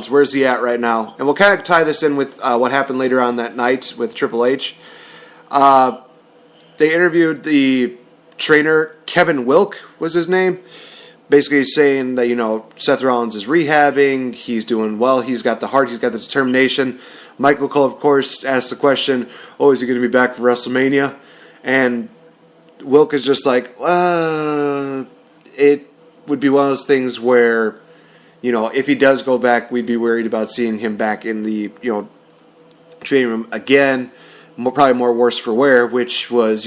Where's he at right now? And we'll kind of tie this in with what happened later on that night with Triple H. They interviewed the trainer, Kevin Wilk was his name, basically saying that, Seth Rollins is rehabbing, he's doing well, he's got the heart, he's got the determination. Michael Cole, of course, asked the question, is he going to be back for WrestleMania? And Wilk is just like, it would be one of those things where, if he does go back, we'd be worried about seeing him back in the, training room again, probably more worse for wear, which was,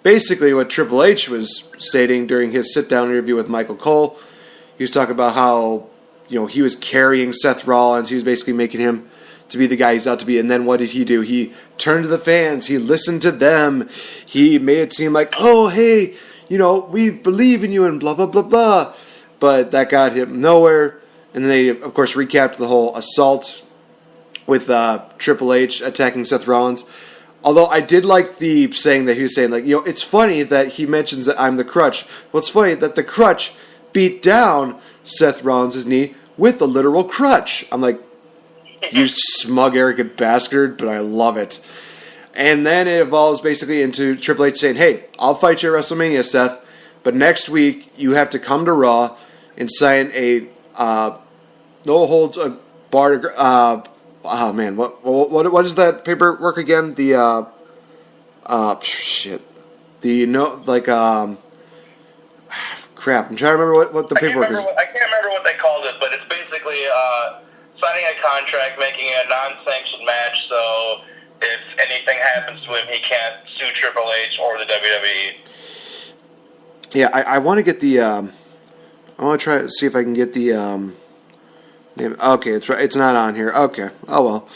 basically what Triple H was stating during his sit-down interview with Michael Cole. He was talking about how, he was carrying Seth Rollins. He was basically making him to be the guy he's out to be. And then what did he do? He turned to the fans. He listened to them. He made it seem like, hey, we believe in you and blah, blah, blah, blah. But that got him nowhere. And then they, of course, recapped the whole assault with Triple H attacking Seth Rollins. Although I did like the saying that he was saying, it's funny that he mentions that I'm the crutch. Well, it's funny that the crutch beat down Seth Rollins' knee with the literal crutch. I'm like, you smug, arrogant bastard, but I love it. And then it evolves basically into Triple H saying, hey, I'll fight you at WrestleMania, Seth, but next week you have to come to Raw and sign a no-holds-barred... oh, man, what is that paperwork again? The, shit. Crap, I'm trying to remember what the paperwork is. I can't remember what they called it, but it's basically signing a contract, making it a non-sanctioned match, so if anything happens to him, he can't sue Triple H or the WWE. Yeah, I want to get the, I want to try to see if I can get the, name. Okay, it's not on here. Okay, oh well,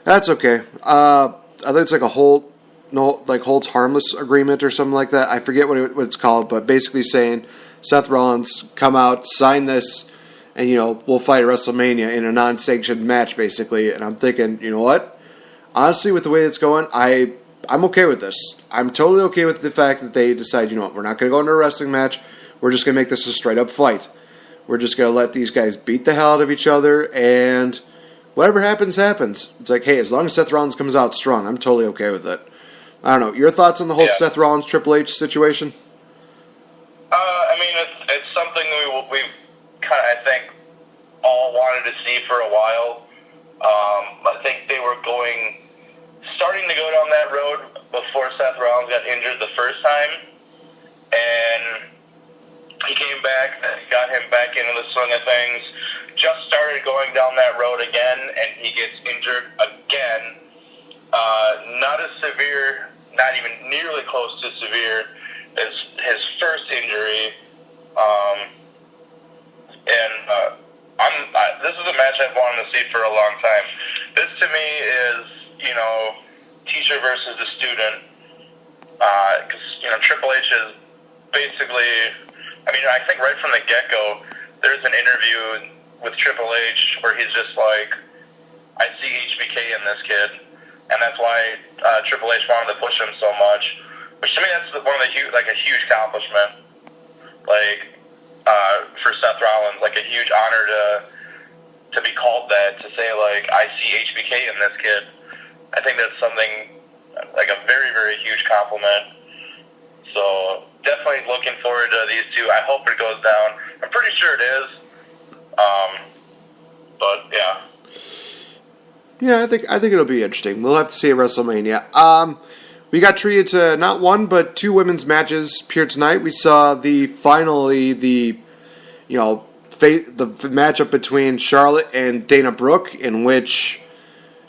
that's okay. I think it's like a holds harmless agreement or something like that. I forget what it's called, but basically saying Seth Rollins, come out, sign this, and we'll fight at WrestleMania in a non-sanctioned match, basically. And I'm thinking, you know what? Honestly, with the way it's going, I'm okay with this. I'm totally okay with the fact that they decide, we're not going to go into a wrestling match. We're just going to make this a straight-up fight. We're just going to let these guys beat the hell out of each other, and whatever happens, happens. It's like, hey, as long as Seth Rollins comes out strong, I'm totally okay with it. I don't know. Your thoughts on the whole Seth Rollins Triple H situation? It's something we've kind of, I think, all wanted to see for a while. I think they were starting to go down that road before Seth Rollins got injured the first time, and he came back, got him back into the swing of things, just started going down that road again, and he gets injured again. Not as severe, not even nearly close to severe as his first injury. This is a match I've wanted to see for a long time. This to me is, teacher versus the student. Because, Triple H is basically... I think right from the get-go, there's an interview with Triple H where he's just like, I see HBK in this kid, and that's why Triple H wanted to push him so much. Which to me, that's one of the a huge accomplishment, for Seth Rollins, a huge honor to be called that, to say I see HBK in this kid. I think that's something a very, very huge compliment. So definitely looking forward to these two. I hope it goes down. I'm pretty sure it is. But yeah. Yeah, I think it'll be interesting. We'll have to see at WrestleMania. We got treated to not one but two women's matches here tonight. We saw the matchup between Charlotte and Dana Brooke, in which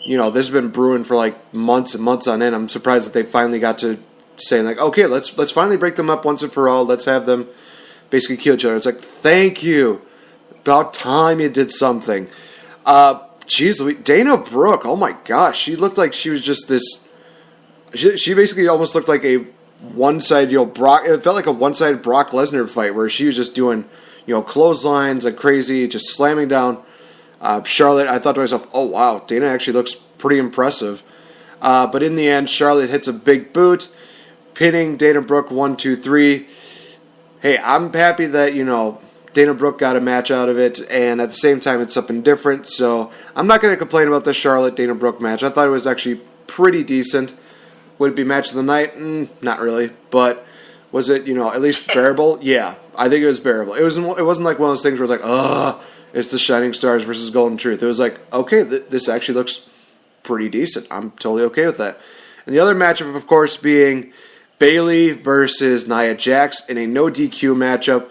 this has been brewing for months and months on end. I'm surprised that they finally got to saying okay, let's finally break them up once and for all. Let's have them basically kill each other. It's thank you. About time you did something. Dana Brooke, oh my gosh, she looked like she was just this. She basically almost looked like a one-sided, Brock. It felt like a one-sided Brock Lesnar fight where she was just doing, clotheslines like crazy, just slamming down Charlotte. I thought to myself, oh wow, Dana actually looks pretty impressive. But in the end, Charlotte hits a big boot, pinning Dana Brooke 1, 2, 3. Hey, I'm happy that Dana Brooke got a match out of it, and at the same time, it's something different. So I'm not going to complain about the Charlotte-Dana Brooke match. I thought it was actually pretty decent. Would it be match of the night? Not really. But was it, at least bearable? Yeah, I think it was bearable. It wasn't like one of those things where it's like, it's the Shining Stars versus Golden Truth. It was like, okay, this actually looks pretty decent. I'm totally okay with that. And the other matchup, of course, being Bayley versus Nia Jax in a no DQ matchup,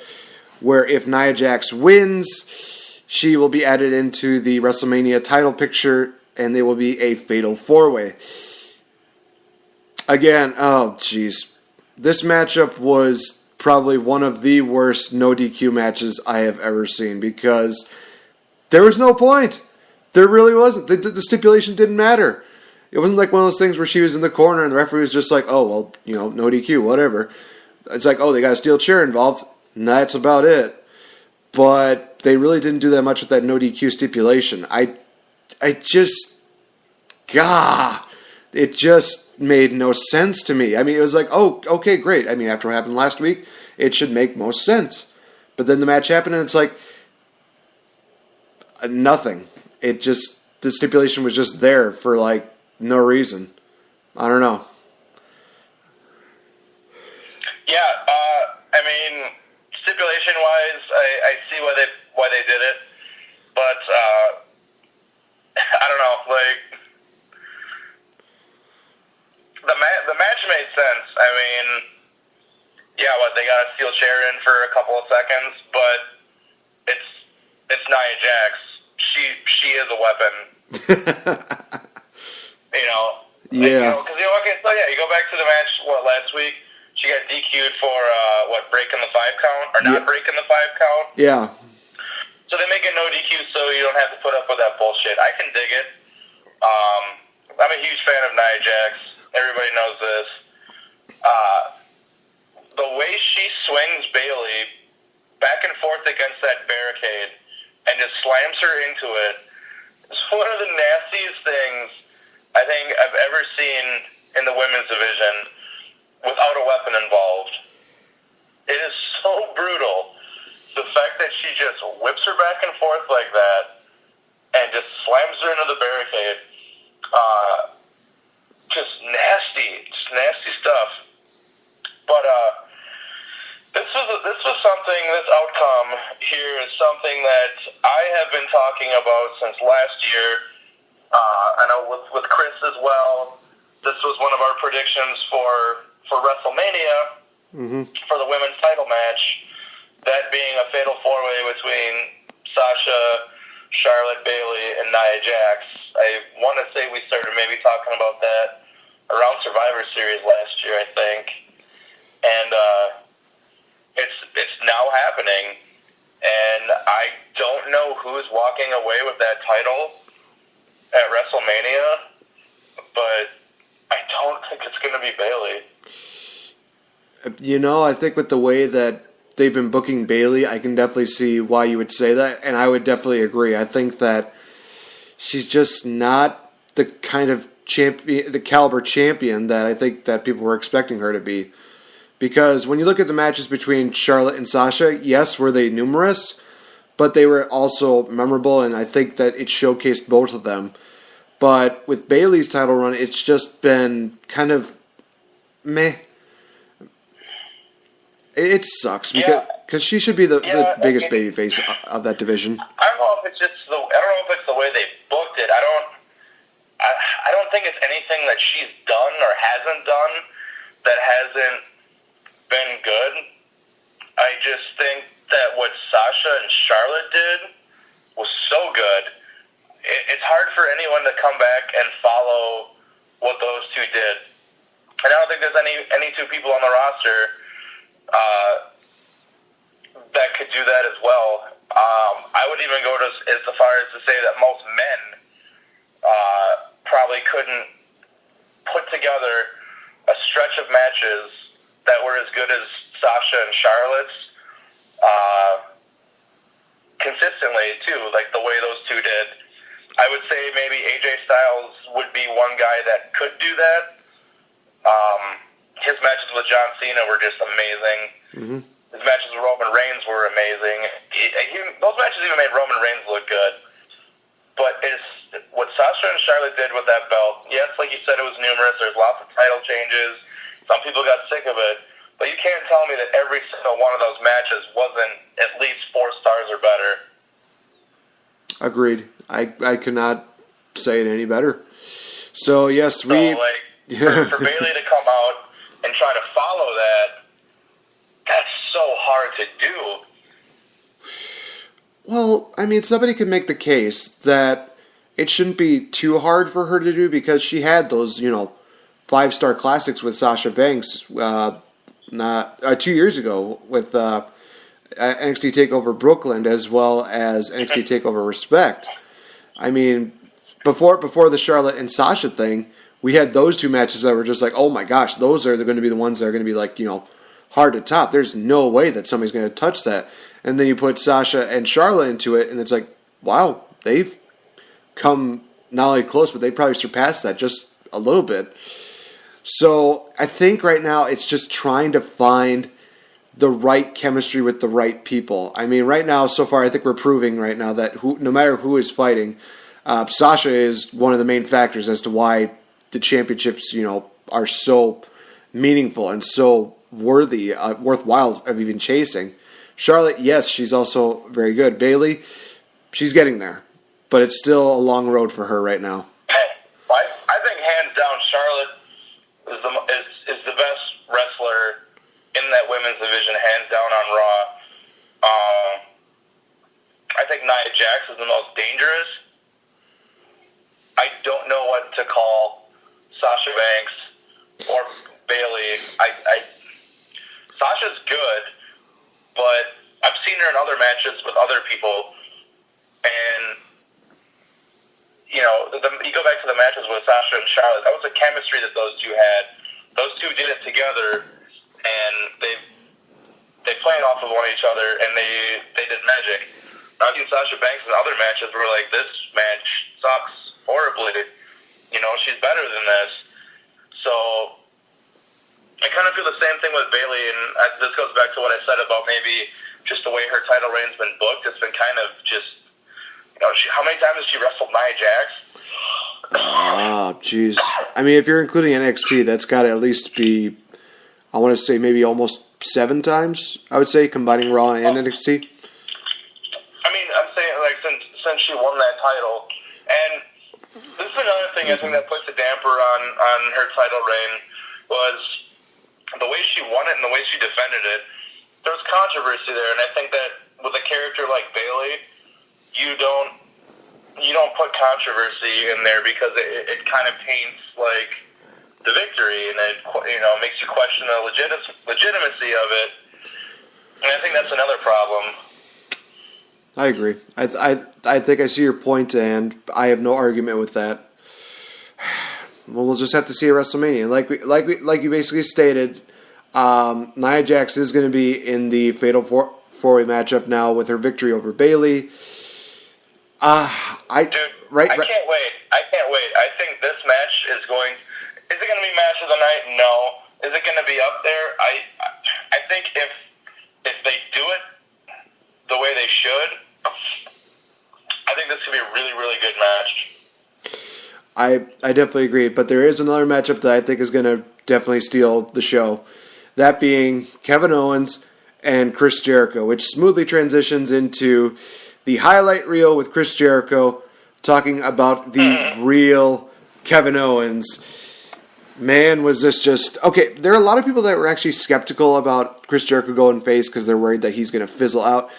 where if Nia Jax wins, she will be added into the WrestleMania title picture, and they will be a fatal 4-way. Again, oh jeez, this matchup was probably one of the worst no DQ matches I have ever seen, because there was no point. There really wasn't. The stipulation didn't matter. It wasn't like one of those things where she was in the corner and the referee was just like, oh, well, no DQ, whatever. It's like, oh, they got a steel chair involved. And that's about it. But they really didn't do that much with that no DQ stipulation. It just made no sense to me. I mean, it was like, oh, okay, great. I mean, after what happened last week, it should make most sense. But then the match happened and it's like, nothing. The stipulation was just there for like no reason. I don't know. Yeah, I mean, stipulation-wise, I see why they did it, but I don't know. Like, the match made sense. I mean, yeah, they got a steel chair in for a couple of seconds, but it's Nia Jax. She is a weapon. Yeah. You go back to the match, last week? She got DQ'd for, breaking the 5 count? Or not breaking the 5 count? Yeah. So they make it no DQ so you don't have to put up with that bullshit. I can dig it. I'm a huge fan of Nia Jax. Everybody knows this. The way she swings Bayley back and forth against that barricade and just slams her into it is one of the nastiest things I think I've ever seen in the women's division without a weapon involved. It is so brutal. The fact that she just whips her back and forth like that and just slams her into the barricade. Just nasty stuff. But this outcome here is something that I have been talking about since last year. I know with Chris as well. This was one of our predictions for WrestleMania for the women's title match. That being a fatal 4-way between Sasha, Charlotte, Bayley, and Nia Jax. I want to say we started maybe talking about that around Survivor Series last year, I think. And it's now happening. And I don't know who's walking away with that title at WrestleMania, but I don't think it's going to be Bayley. I think with the way that they've been booking Bayley, I can definitely see why you would say that, and I would definitely agree. I think that she's just not the kind of champion, the caliber champion that I think that people were expecting her to be. Because when you look at the matches between Charlotte and Sasha, yes, were they numerous, but they were also memorable, and I think that it showcased both of them. But with Bayley's title run, it's just been kind of meh. It sucks because she should be the biggest babyface of that division. I don't know if it's the way they booked it. I don't think it's anything that she's done or hasn't done that hasn't been good. I just think that what Sasha and Charlotte did was so good. It's hard for anyone to come back and follow what those two did. And I don't think there's any two people on the roster that could do that as well. I would even go as far as to say that most men probably couldn't put together a stretch of matches that were as good as Sasha and Charlotte's consistently, too, like the way those two did. I would say maybe AJ Styles would be one guy that could do that. His matches with John Cena were just amazing. Mm-hmm. His matches with Roman Reigns were amazing. Those matches even made Roman Reigns look good. But what Sasha and Charlotte did with that belt, yes, like you said, it was numerous. There's lots of title changes. Some people got sick of it. But you can't tell me that every single one of those matches wasn't at least 4 stars or better. Agreed. I could not say it any better. So, yes, for Bayley to come out and try to follow that, that's so hard to do. Well, I mean, somebody could make the case that it shouldn't be too hard for her to do because she had those, 5-star classics with Sasha Banks 2 years ago with NXT TakeOver Brooklyn as well as NXT TakeOver Respect. I mean, before the Charlotte and Sasha thing, we had those 2 matches that were just like, oh my gosh, those are going to be the ones that are going to be like, hard to top. There's no way that somebody's going to touch that. And then you put Sasha and Charlotte into it, and it's like, wow, they've come not only close, but they probably surpassed that just a little bit. So I think right now it's just trying to find the right chemistry with the right people. I mean, right now, so far, I think we're proving right now that no matter who is fighting, Sasha is one of the main factors as to why the championships, are so meaningful and so worthwhile of even chasing. Charlotte, yes, she's also very good. Bayley, she's getting there, but it's still a long road for her right now. I think hands down, Charlotte is the best wrestler in that women's division, hands down on Raw. I think Nia Jax is the most dangerous. I don't know what to call Sasha Banks or Bayley. Sasha's good, but I've seen her in other matches with other people, and you go back to the matches with Sasha and Charlotte. That was a chemistry that those two had. Those two did it together, and they played off of one each other, and they did magic. I've seen Sasha Banks in other matches where like this match sucks horribly. She's better than this. So I kind of feel the same thing with Bayley, and this goes back to what I said about maybe just the way her title reign's been booked. It's been kind of just, how many times has she wrestled Nia Jax? Oh, jeez. I mean, if you're including NXT, that's got to at least be, I want to say maybe almost 7 times, I would say, combining Raw and NXT. I mean, I'm saying, like, since she won that title, and this is another thing I think that puts a damper on her title reign, was the way she won it and the way she defended it. There was controversy there, and I think that with a character like Bayley, you don't put controversy in there because it kind of paints like the victory, and it makes you question the legitimacy of it. And I think that's another problem. I agree. I think I see your point, and I have no argument with that. Well, we'll just have to see at WrestleMania. Like you basically stated, Nia Jax is going to be in the Fatal 4-Way matchup now with her victory over Bayley. I can't wait. I think this match is going. Is it going to be match of the night? No. Is it going to be up there? I think if they do it the way they should, I think this could be a really, really good match. I definitely agree, but there is another matchup that I think is going to definitely steal the show. That being Kevin Owens and Chris Jericho, which smoothly transitions into the highlight reel with Chris Jericho talking about the real Kevin Owens. Man, was this just... Okay, there are a lot of people that were actually skeptical about Chris Jericho going face because they're worried that he's going to fizzle out.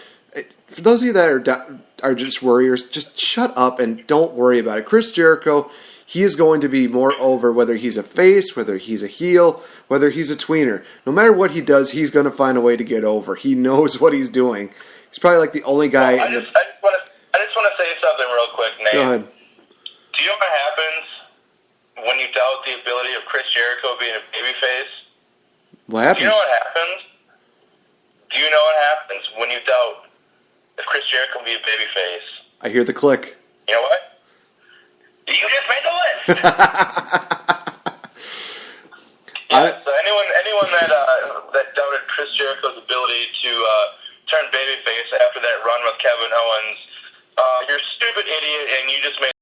For those of you that are just worriers, just shut up and don't worry about it. Chris Jericho, he is going to be more over whether he's a face, whether he's a heel, whether he's a tweener. No matter what he does, he's going to find a way to get over. He knows what he's doing. He's probably like the only guy... Well, I just want to say something real quick, Nate. Go ahead. Do you know what happens when you doubt the ability of Chris Jericho being a babyface? What happens? Do you know what happens? Do you know what happens when you doubt if Chris Jericho can be a babyface? I hear the click. You know what? You just made the list. So anyone that doubted Chris Jericho's ability to babyface after that run with Kevin Owens. You're a stupid idiot, and you just made